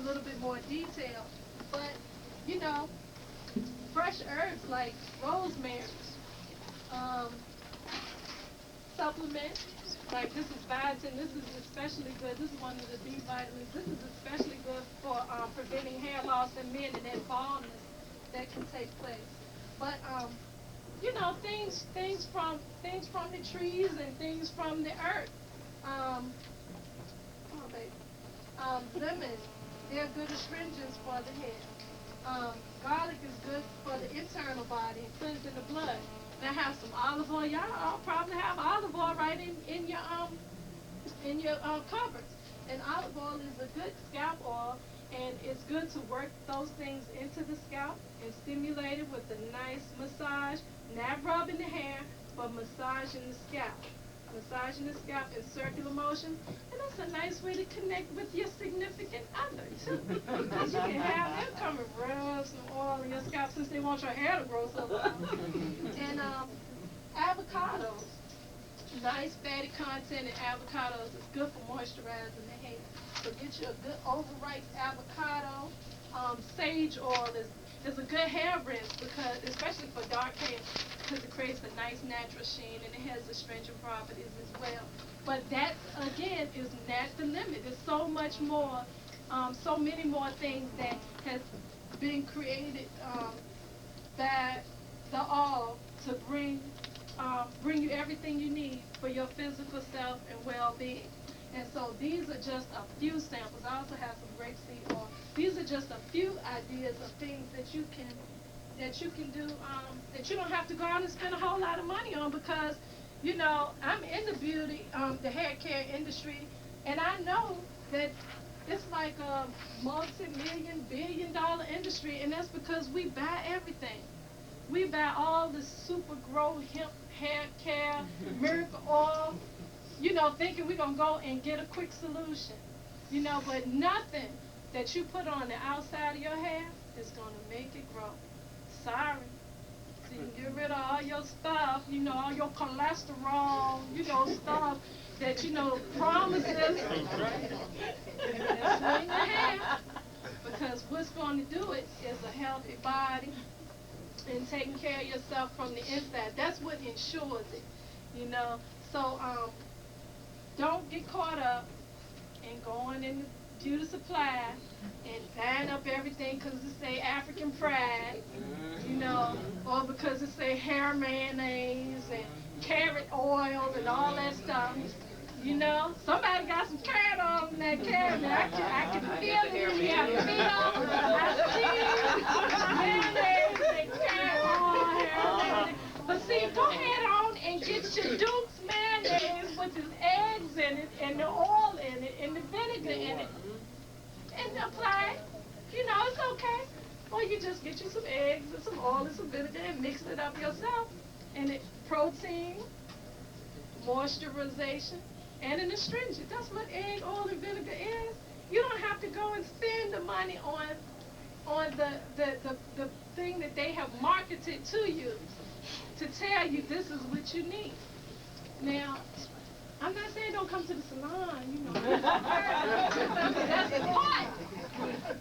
little bit more detail. But, you know, fresh herbs like rosemary, um, supplements. Like this is biotin. This is especially good. This is one of the B vitamins. This is especially good for preventing hair loss in men and that baldness that can take place. But you know, things from the trees and things from the earth. Um, oh, baby. Lemon, they're good astringents for the hair. Garlic is good for the internal body and cleansing the blood. Now have some olive oil. Y'all all probably have olive oil right in your cupboards. And olive oil is a good scalp oil, and it's good to work those things into the scalp and stimulate it with a nice massage. Not rubbing the hair, but massaging the scalp. Massaging the scalp in circular motion, and that's a nice way to connect with your significant other too. Because you can have them come and rub some oil in your scalp since they want your hair to grow so long. And avocados, nice fatty content in avocados is good for moisturizing the hair. So get you a good overripe avocado. Sage oil is a good hair rinse because, especially for dark hair, because it creates a nice natural sheen and it has astringent properties as well. But that again is not the limit. There's so much more, so many more things that has been created by the all to bring you everything you need for your physical self and well-being. And so these are just a few samples. I also have some grapeseed oil. These are just a few ideas of things that you can do, that you don't have to go out and spend a whole lot of money on, because, you know, I'm in the beauty, the hair care industry, and I know that it's like a multi-million, billion-dollar industry, and that's because we buy everything. We buy all the super grow hemp hair care, miracle oil, you know, thinking we're going to go and get a quick solution, you know, but nothing that you put on the outside of your hair is going to make it grow. Sorry. So you can get rid of all your stuff, you know, all your cholesterol, you know, stuff that, you know, promises and swing your hair. Because what's going to do it is a healthy body and taking care of yourself from the inside. That's what ensures it, you know. So don't get caught up in going in the beauty supply and buying up everything because it say African pride, you know, or because it say hair mayonnaise and carrot oil and all that stuff. You know, somebody got some carrot oil in that carrot. I can feel it in here. I see mayonnaise and carrot oil, hair mayonnaise. But see, go ahead on and get your Duke's mayonnaise with the eggs in it and the oil in it and the vinegar in it. And apply it. You know, it's okay. Or you just get you some eggs and some oil and some vinegar and mix it up yourself. And it protein, moisturization, and an astringent. That's what egg, oil, and vinegar is. You don't have to go and spend the money on the thing that they have marketed to you to tell you this is what you need. Now, I'm not saying don't come to the salon, you know. That's important.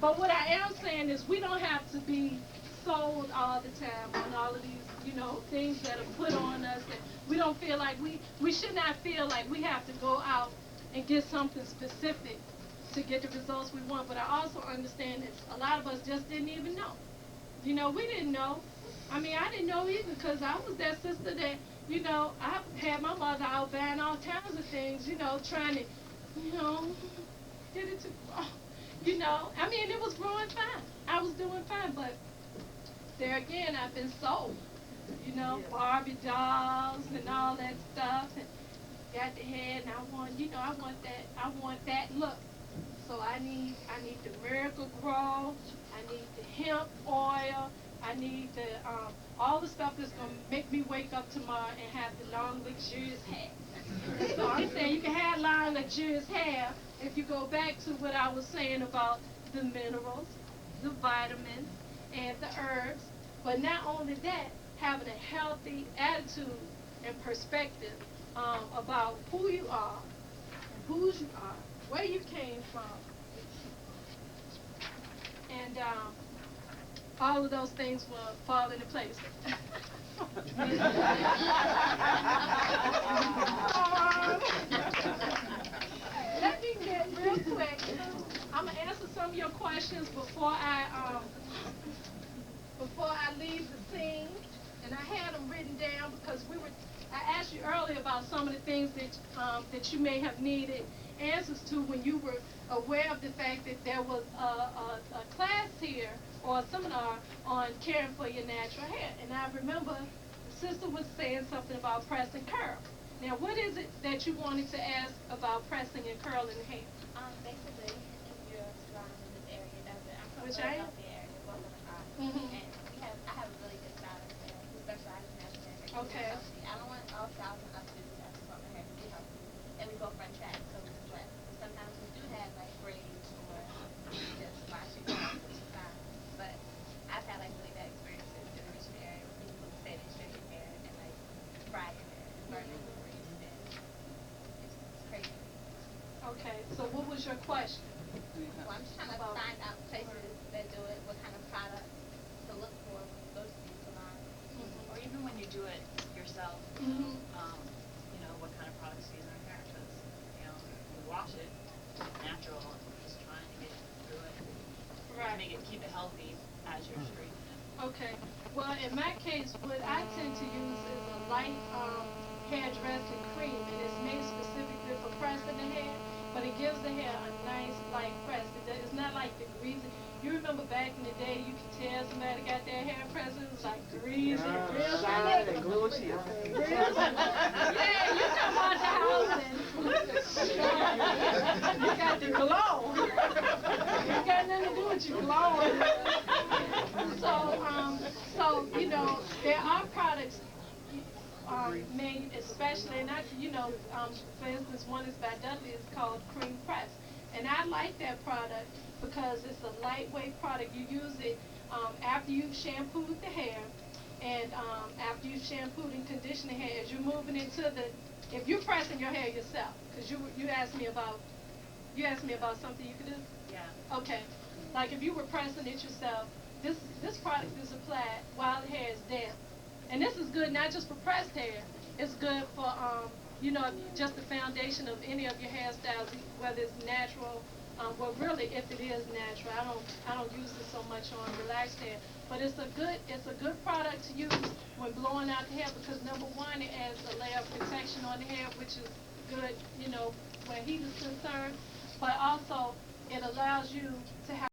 But what I am saying is we don't have to be sold all the time on all of these, you know, things that are put on us that we don't feel like we should not feel like we have to go out and get something specific to get the results we want. But I also understand that a lot of us just didn't even know. You know, we didn't know. I mean, I didn't know either because I was that sister that, you know, I had my mother out buying all kinds of things, you know, trying to, you know, get it to grow. You know, I mean, it was growing fine. I was doing fine, but there again, I've been sold, you know, Barbie dolls and all that stuff, and got the head, and I want that look. So I need the Miracle Grow, I need the hemp oil, I need the all the stuff that's gonna make me wake up tomorrow and have the long, luxurious hair. And so I'm saying you can have long, luxurious hair if you go back to what I was saying about the minerals, the vitamins, and the herbs. But not only that, having a healthy attitude and perspective about who you are, and whose you are, where you came from, all of those things will fall into place. Let me get real quick. I'm gonna answer some of your questions before I leave the scene, and I had them written down because I asked you earlier about some of the things that you may have needed answers to when you were aware of the fact that there was a class here or a seminar on caring for your natural hair. And I remember the sister was saying something about press and curl. Now, what is it that you wanted to ask about pressing and curling hair? Basically, if you're surrounded in this area, that's it. I'm from Which the area? area, Mm-hmm. and I have a really good stylist there who specializes in natural hair. Okay. I don't want all styles and us to do that. I just want my hair to be healthy. And we both run track, so we sweat. Sometimes we do have like braids or just washing off, which is fine. But I've had like really bad experiences in the Richmond area where people say they straight your hair and like fry your hair and burn it with grease, and it's crazy. Okay, so what was your question? Well, I'm just trying to find out places that do it, what kind of products to look for when you go to these salons. Mm-hmm. Or even when you do it yourself, Mm-hmm. you know, what kind of products to use in our hair, because, you know, we wash it, it's natural, and we're just trying to get through it. Right. Keep it healthy as you're straightening it. Okay. Well, in my case, what I tend to use is a light hair dressing cream, and it's made specifically for pressing the hair, but it gives the hair a nice light press. It's not like the greasy. You remember back in the day, you could tell somebody got their hair pressed, it was like greasy, real shiny and glossy. Yeah, you come out the house and you got the glow. It got nothing to do with you glowing. So you know, there are products made especially, and for instance, one is by Dudley, it's called Cream Press. And I like that product because it's a lightweight product. You use it after you've shampooed the hair, and after you've shampooed and conditioned the hair, as you're moving into if you're pressing your hair yourself, because you asked me about something you could do? Yeah. Okay. Like if you were pressing it yourself, this product is applied while the hair is damp. And this is good not just for pressed hair, it's good for just the foundation of any of your hairstyles, whether it's natural. Well, really, if it is natural, I don't use it so much on relaxed hair, but it's a good product to use when blowing out the hair because number one, it adds a layer of protection on the hair, which is good, where heat is concerned, but also it allows you to have